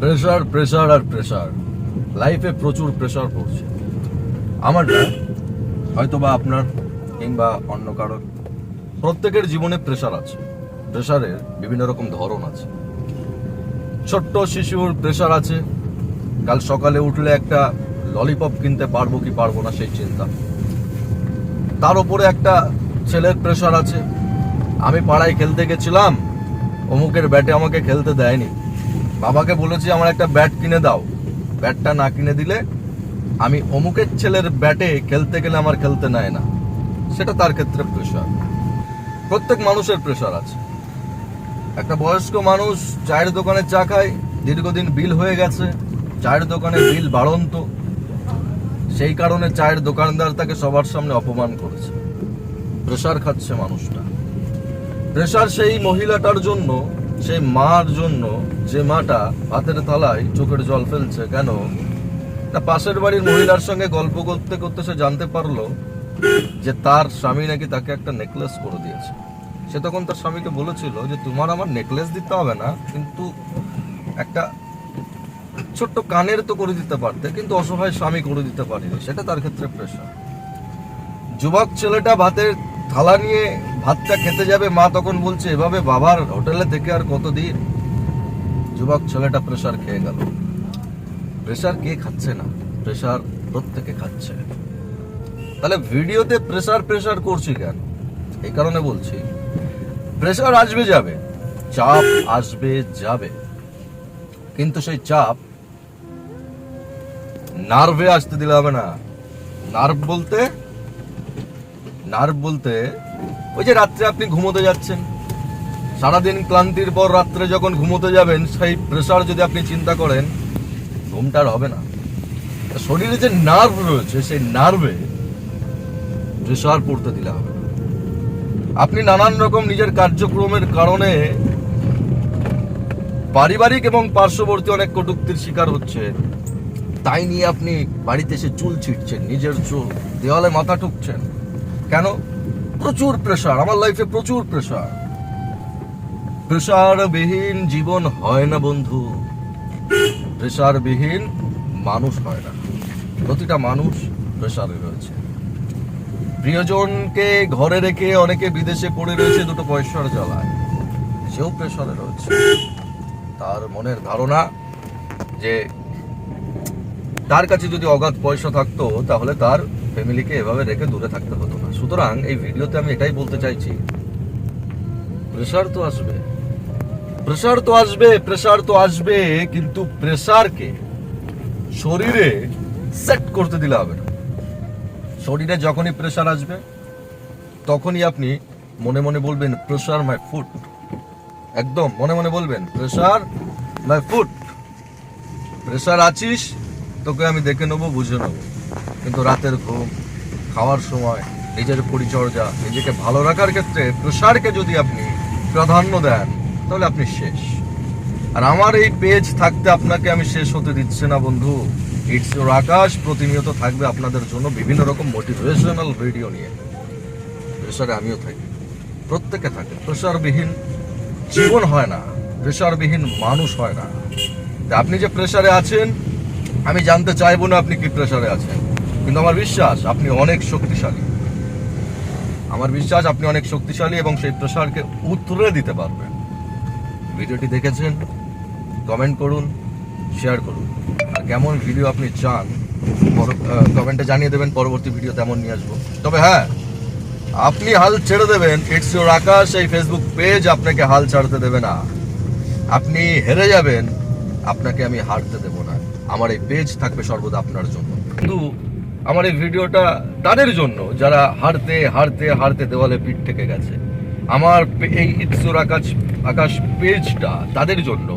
Pressure pressure আর pressure, লাইফে প্রচুর pressure পড়ছে। আমারটা হয়তো বা আপনার কিংবা অন্য কারোর, প্রত্যেকের জীবনে প্রেশার আছে। প্রেশারের বিভিন্ন রকম ধরন আছে। ছোট্ট শিশুর প্রেশার আছে, কাল সকালে উঠলে একটা ললিপপ কিনতে পারবো কি পারবো না সেই চিন্তা। তার উপরে একটা ছেলের প্রেশার আছে, আমি পাড়ায় খেলতে গেছিলাম, অমুকের ব্যাটে আমাকে খেলতে দেয়নি, বাবাকে বলেছি আমার একটা ব্যাট কিনে দাও, ব্যাটটা না কিনে দিলে আমি অমুকের ছেলের ব্যাটে খেলতে গেলে আমার খেলতে নেয় না, সেটা তার ক্ষেত্রে প্রেশার। প্রত্যেক মানুষের প্রেশার আছে। একটা বয়স্ক মানুষ চায়ের দোকানে চা খায়, দীর্ঘদিন বিল হয়ে গেছে, চায়ের দোকানে বিল বাড়ন্ত, সেই কারণে চায়ের দোকানদার তাকে সবার সামনে অপমান করেছে, প্রেশার খাচ্ছে মানুষটা। প্রেশার সেই মহিলাটার জন্য, সেই মার জন্য, যে মাটা ভাতের থালায় চোখের জল ফেলছে। কেন না, পাশের বাড়ির মহিলার সঙ্গে গল্প করতে করতে সে জানতে পারলো যে তার স্বামী নাকি তাকে একটা নেকলেস করে দিয়েছে। সে তখন তার স্বামীকে বলেছিল যে তোমার আমার নেকলেস দিতে হবে না, কিন্তু একটা ছোট্ট কানের তো করে দিতে পারতে, কিন্তু অসহায় স্বামী করে দিতে পারিনি, সেটা তার ক্ষেত্রে প্রেশার। যুবক ছেলেটা ভাতের থালা নিয়ে ভাতটা খেতে যাবে, মা তখন বলছে এভাবে বাবার হোটেলে থেকে আর কতদিন। যুবক ছেলেটা প্রেশার খেয়ে গেল। প্রেশার কে খাচ্ছে না? প্রেশার প্রত্যেকে খাচ্ছে। তাহলে ভিডিওতে প্রেশার প্রেশার করছি কেন? এই কারণে বলছি, প্রেশার আসবে যাবে, চাপ আসবে যাবে, কিন্তু সেই চাপ নার্ভে আসতে দিলে হবে না। নার্ভ বলতে ওই যে রাত্রে আপনি ঘুমোতে যাচ্ছেন, সারাদিন ক্লান্তির পর রাত্রে যখন ঘুমোতে যাবেন, সেই প্রেশার যদি আপনি চিন্তা করেন, ঘুমটা আর হবে না। শরীরে যে নার্ভ রয়েছে, সেই নার্ভে প্রেশার পড়তে দিলে হবে না। আপনি নানান রকম নিজের কার্যক্রমের কারণে পারিবারিক এবং পার্শ্ববর্তী অনেক কটূক্তির শিকার হচ্ছে, তাই নিয়ে আপনি বাড়িতে এসে চুল ছিটছেন, নিজের চুল দেওয়ালে মাথা ঠুকছেন। কেন? প্রচুর প্রেশার, আমার লাইফে প্রচুর প্রেশার। প্রেশারবিহীন জীবন হয় না বন্ধু, প্রেশারবিহীন মানুষ হয় না। প্রতিটা মানুষ প্রেশারে রয়েছে। প্রিয়জনকে ঘরে রেখে অনেকে বিদেশে পড়ে রয়েছে দুটো পয়সার জ্বালায়, সেও প্রেশারে রয়েছে। তার মনের ধারণা যে তার কাছে যদি অগাধ পয়সা থাকতো তাহলে তার ফ্যামিলিকে এভাবে রেখে দূরে থাকতে হতো না। সুতরাং এই ভিডিওতে আমি এটাই বলতে চাইছি, প্রেশার তো আসবে, কিন্তু প্রেশারকে শরীরে সেট করতে দিলে হবে না। শরীরে যখনই প্রেশার আসবে তখনই আপনি মনে মনে বলবেন প্রেশার মাই ফুট, একদম মনে মনে বলবেন প্রেশার মাই ফুট। প্রেশার আছিস, তোকে আমি দেখে নেবো, বুঝে নেবো। কিন্তু রাতের ঘুম, খাওয়ার সময়, নিজের পরিচর্যা, নিজেকে ভালো রাখার ক্ষেত্রে প্রেশারকে যদি আপনি প্রাধান্য দেন, তাহলে আপনি শেষ। আর আমার এই পেজ থাকতে আপনাকে আমি শেষ হতে দিচ্ছি না বন্ধু। ইটস ইওর আকাশ প্রতিনিয়ত থাকবে আপনাদের জন্য বিভিন্ন রকম মোটিভেশনাল ভিডিও নিয়ে। প্রেশারে আমিও থাকি, প্রত্যেকে থাকে। প্রেশারবিহীন জীবন হয় না, প্রেশারবিহীন মানুষ হয় না। আপনি যে প্রেশারে আছেন, আমি জানতে চাইবো না আপনি কি প্রেশারে আছেন, কিন্তু আমার বিশ্বাস আপনি অনেক শক্তিশালী। এবং সেই প্রেশারকে উতরে দিতে পারবেন। ভিডিওটি দেখেছেন, কমেন্ট করুন, শেয়ার করুন, আর কেমন ভিডিও আপনি চান কমেন্টে জানিয়ে দেবেন। পরবর্তী ভিডিও তেমন নিয়ে আসবো। তবে হ্যাঁ, আপনি হাল ছেড়ে দেবেন, ইটস ইওর আকাশ এই ফেসবুক পেজ আপনাকে হাল ছাড়তে দেবে না। আপনি হেরে যাবেন, আপনাকে আমি হারতে দেব না। আমার এই পেজ থাকবে সর্বদা আপনার জন্য। কিন্তু আমার এই ভিডিওটা তাদের জন্য যারা হারতে হারতে হারতে দেওয়ালে পিঠ থেকে গেছে। আমার এই ইটস ইওর আকাশ পেজটা তাদের জন্য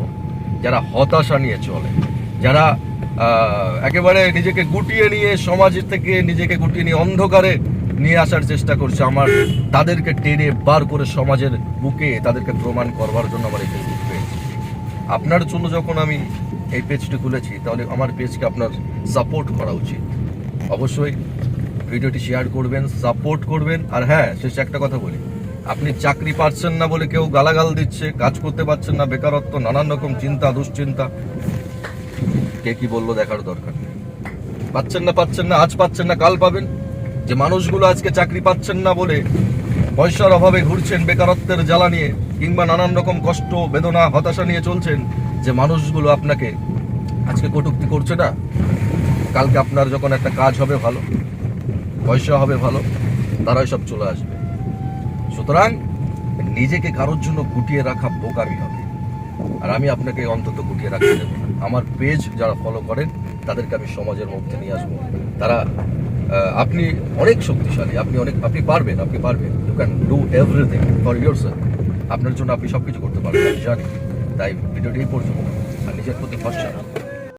যারা হতাশা নিয়ে চলে, যারা একেবারে নিজেকে গুটিয়ে নিয়ে, সমাজ থেকে নিজেকে গুটিয়ে নিয়ে অন্ধকারে নিয়ে আসার চেষ্টা করছে। আমার তাদেরকে টেনে বার করে সমাজের বুকে তাদেরকে প্রমাণ করবার জন্য আমার এই ফেসবুক পেজ। আপনার জন্য যখন আমি এই পেজটি খুলেছি, তাহলে আমার পেজকে আপনার সাপোর্ট করা উচিত। অবশ্যই ভিডিওটি শেয়ার করবেন, সাপোর্ট করবেন। আর হ্যাঁ, শেষে একটা কথা বলি, আপনি চাকরি পাচ্ছেন না বলে কেউ গালাগাল দিচ্ছে, কাজ করতে পারছেন না, বেকারত্ব, নানান রকম চিন্তা দুশ্চিন্তা, কে কি বললো দেখার দরকার নেই। পাচ্ছেন না আজ পাচ্ছেন না কাল পাবেন। যে মানুষগুলো আজকে চাকরি পাচ্ছেন না বলে পয়সার অভাবে ঘুরছেন, বেকারত্বের জ্বালা নিয়ে কিংবা নানান রকম কষ্ট বেদনা হতাশা নিয়ে চলছেন, যে মানুষগুলো আপনাকে আজকে কটূক্তি করছে না, কালকে আপনার যখন একটা কাজ হবে ভালো, পয়সা হবে ভালো, তারাই সব চলে আসবে। সুতরাং নিজেকে কারোর জন্য গুটিয়ে রাখা বোকামি হবে, আর আমি আপনাকে অন্তত গুটিয়ে রাখতে দেবো না। আমার পেজ যারা ফলো করেন তাদেরকে আমি সমাজের মধ্যে নিয়ে আসবো। তারা আপনি অনেক শক্তিশালী, আপনি পারবেন, you can do everything for yourself. আপনার জন্য আপনি সবকিছু করতে পারবেন, আমি জানি। তাই ভিডিওটি এই পর্যন্ত, আর নিজের প্রতি ভরসা